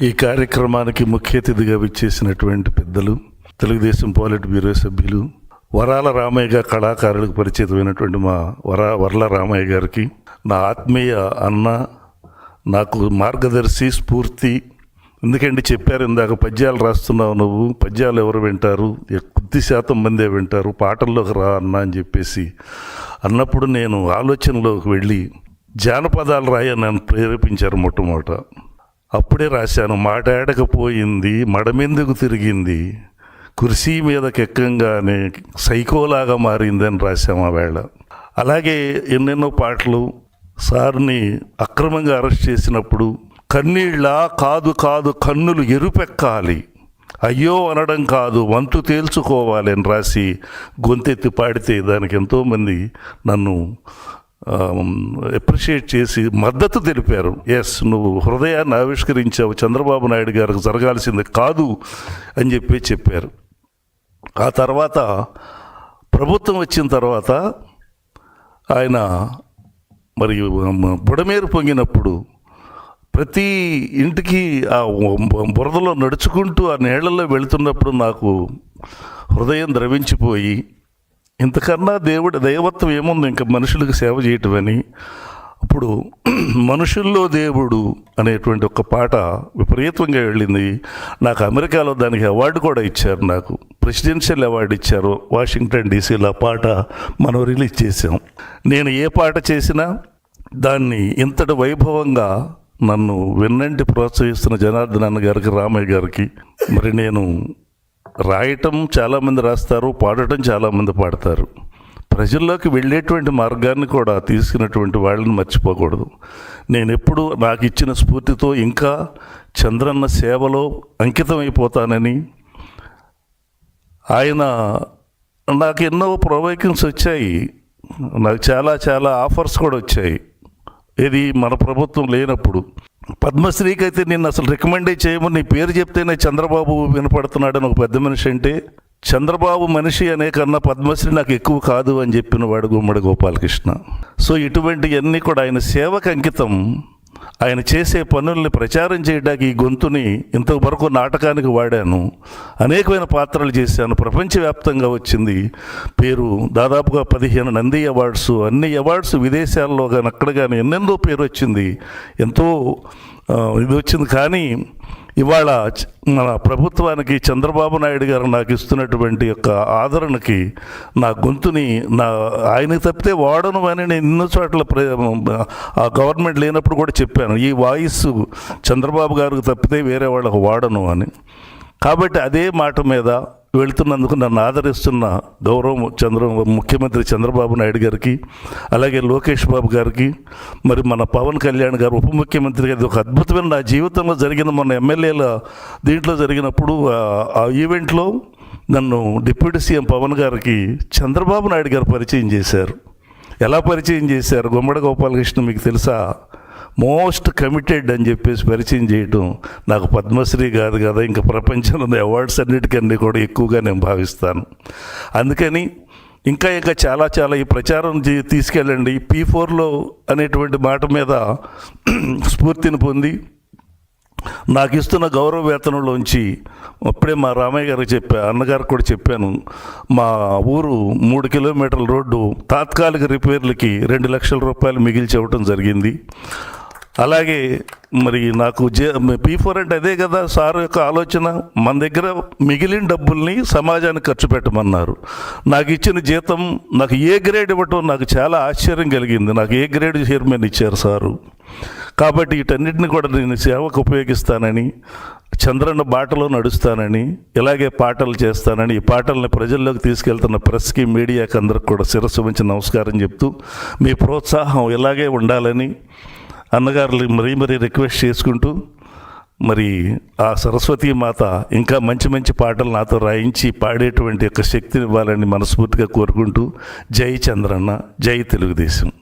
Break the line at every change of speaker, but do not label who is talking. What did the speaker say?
ఈ కార్యక్రమానికి ముఖ్య అతిథిగా విచ్చేసినటువంటి పెద్దలు, తెలుగుదేశం పాలిట్ బ్యూరో సభ్యులు, వరాల రామయ్య కళాకారులకు పరిచితమైనటువంటి మా వర్ల రామయ్య గారికి, నా ఆత్మీయ అన్న, నాకు మార్గదర్శి, స్ఫూర్తి. ఎందుకంటే చెప్పారు ఇందాక, పద్యాలు రాస్తున్నావు నువ్వు, పద్యాలు ఎవరు వింటారు, కొద్ది శాతం మందే వింటారు, పాటల్లోకి రా అన్న అని చెప్పేసి అన్నప్పుడు నేను ఆలోచనలోకి వెళ్ళి జానపదాలు రాయని నన్ను ప్రేరేపించారు మొట్టమొదట. అప్పుడే రాశాను. మాటాడకపోయింది మడమెందుకు తిరిగింది, కుర్సీ మీదకెక్కంగానే సైకోలాగా మారిందని రాశాము ఆ వేళ. అలాగే ఎన్నెన్నో పాటలు. సార్ని అక్రమంగా అరెస్ట్ చేసినప్పుడు కన్నీళ్ళ కాదు కాదు కన్నులు ఎరుపెక్కాలి, అయ్యో అనడం కాదు వంతు తేల్చుకోవాలి అని రాసి గొంతెత్తి పాడితే దానికి ఎంతోమంది నన్ను అప్రిషియేట్ చేసి మద్దతు తెలిపారు. ఎస్, నువ్వు హృదయాన్ని ఆవిష్కరించావు, చంద్రబాబు నాయుడు గారికి జరగాల్సింది కాదు అని చెప్పారు. ఆ తర్వాత ప్రభుత్వం వచ్చిన తర్వాత ఆయన మరి బుడమేరు పొంగినప్పుడు ప్రతి ఇంటికి ఆ బురదలో నడుచుకుంటూ ఆ నీళ్లలో వెళుతున్నప్పుడు నాకు హృదయం ద్రవించిపోయి, ఇంతకన్నా దైవత్వం ఏముంది ఇంకా మనుషులకు సేవ చేయటం అని. అప్పుడు మనుషుల్లో దేవుడు అనేటువంటి ఒక పాట విపరీతంగా వెళ్ళింది. నాకు అమెరికాలో దానికి అవార్డు కూడా ఇచ్చారు, నాకు ప్రెసిడెన్షియల్ అవార్డు ఇచ్చారు వాషింగ్టన్ డీసీలో. ఆ పాట మనం రిలీజ్ చేసాం. నేను ఏ పాట చేసినా దాన్ని ఇంతటి వైభవంగా నన్ను వెన్నంటి ప్రోత్సహిస్తున్న జనార్దన్ అన్న గారికి, రామయ్య గారికి, మరి నేను రాయటం చాలామంది రాస్తారు, పాడటం చాలామంది పాడతారు. ప్రజల్లోకి వెళ్ళేటువంటి మార్గాన్ని కూడా తీసుకున్నటువంటి వాళ్ళని మర్చిపోకూడదు. నేను ఎప్పుడు నాకు ఇచ్చిన స్ఫూర్తితో ఇంకా చంద్రన్న సేవలో అంకితమైపోతానని, ఆయన నాకు ఎన్నో ప్రొవైకింగ్స్ వచ్చాయి, నాకు చాలా చాలా ఆఫర్స్ కూడా వచ్చాయి. ఇది మన ప్రభుత్వం లేనప్పుడు. పద్మశ్రీకి అయితే నేను అసలు రికమెండే చేయమని, నీ పేరు చెప్తేనే చంద్రబాబు వినపడుతున్నాడని ఒక పెద్ద మనిషి అంటే, చంద్రబాబు మనిషి అనే కన్నా పద్మశ్రీ నాకు ఎక్కువ కాదు అని చెప్పిన వాడు గుమ్మడి గోపాలకృష్ణ. సో ఇటువంటివన్నీ కూడా ఆయన సేవకు అంకితం. ఆయన చేసే పనుల్ని ప్రచారం చేయడానికి ఈ గొంతుని ఇంతవరకు నాటకానికి వాడాను, అనేకమైన పాత్రలు చేశాను. ప్రపంచవ్యాప్తంగా వచ్చింది పేరు, దాదాపుగా 15 నంది అవార్డ్స్, అన్ని అవార్డ్స్ విదేశాల్లో కానీ అక్కడ కానీ ఎన్నెందో పేరు వచ్చింది, ఎంతో ఇది వచ్చింది. కానీ ఇవాళ మన ప్రభుత్వానికి, చంద్రబాబు నాయుడు గారు నాకు ఇస్తున్నటువంటి యొక్క ఆదరణకి నా గొంతుని ఆయనకి తప్పితే వాడను అని నేను ఎన్నో చోట్ల ఆ గవర్నమెంట్ లేనప్పుడు కూడా చెప్పాను, ఈ వాయిస్ చంద్రబాబు గారికి తప్పితే వేరే వాళ్ళకు వాడను అని. కాబట్టి అదే మాట మీద వెళుతున్నందుకు నన్ను ఆదరిస్తున్న ముఖ్యమంత్రి చంద్రబాబు నాయుడు గారికి, అలాగే లోకేష్ బాబు గారికి, మరి మన పవన్ కళ్యాణ్ గారు ఉప ముఖ్యమంత్రి గారి, ఒక అద్భుతమైన నా జీవితంలో జరిగిన మొన్న ఎమ్మెల్యేల దీంట్లో జరిగినప్పుడు ఆ ఈవెంట్లో నన్ను డిప్యూటీ సీఎం పవన్ గారికి చంద్రబాబు నాయుడు గారు పరిచయం చేశారు. ఎలా పరిచయం చేశారు? గుమ్మడి గోపాలకృష్ణ మీకు తెలుసా, మోస్ట్ కమిటెడ్ అని చెప్పేసి పరిచయం చేయటం. నాకు పద్మశ్రీ కాదు కదా, ఇంకా ప్రపంచంలో ఉన్న అవార్డ్స్ అన్నిటికన్నీ కూడా ఎక్కువగా నేను భావిస్తాను. అందుకని ఇంకా చాలా చాలా ఈ ప్రచారం తీసుకెళ్ళండి. P4లో అనేటువంటి మాట మీద స్ఫూర్తిని పొంది నాకు ఇస్తున్న గౌరవ వేతనంలోంచి, అప్పుడే మా రామయ్య గారికి అన్నగారికి కూడా చెప్పాను, మా ఊరు 3 కిలోమీటర్ల రోడ్డు తాత్కాలిక రిపేర్లకి 2 లక్షల రూపాయలు మిగిల్చి ఇవ్వటం జరిగింది. అలాగే మరి నాకు P4 అంటే అదే కదా సార్ యొక్క ఆలోచన, మన దగ్గర మిగిలిన డబ్బుల్ని సమాజానికి ఖర్చు పెట్టమన్నారు. నాకు ఇచ్చిన జీతం నాకు ఏ గ్రేడ్ ఇవ్వటం నాకు చాలా ఆశ్చర్యం కలిగింది. నాకు ఏ గ్రేడ్ చైర్మన్ ఇచ్చారు సారు. కాబట్టి వీటన్నిటిని కూడా నేను సేవకు ఉపయోగిస్తానని, చంద్రన్న బాటలో నడుస్తానని, ఇలాగే పాటలు చేస్తానని, ఈ పాటల్ని ప్రజల్లోకి తీసుకెళ్తున్న ప్రెస్కి, మీడియాకి అందరికి కూడా శిరస్సు వంచి నమస్కారం చెప్తూ, మీ ప్రోత్సాహం ఇలాగే ఉండాలని అన్నగారు మరీ రిక్వెస్ట్ చేసుకుంటూ, మరి ఆ సరస్వతీ మాత ఇంకా మంచి మంచి పాటలు నాతో రాయించి పాడేటువంటి యొక్క శక్తిని ఇవ్వాలని మనస్ఫూర్తిగా కోరుకుంటూ, జై చంద్రన్న, జై తెలుగుదేశం.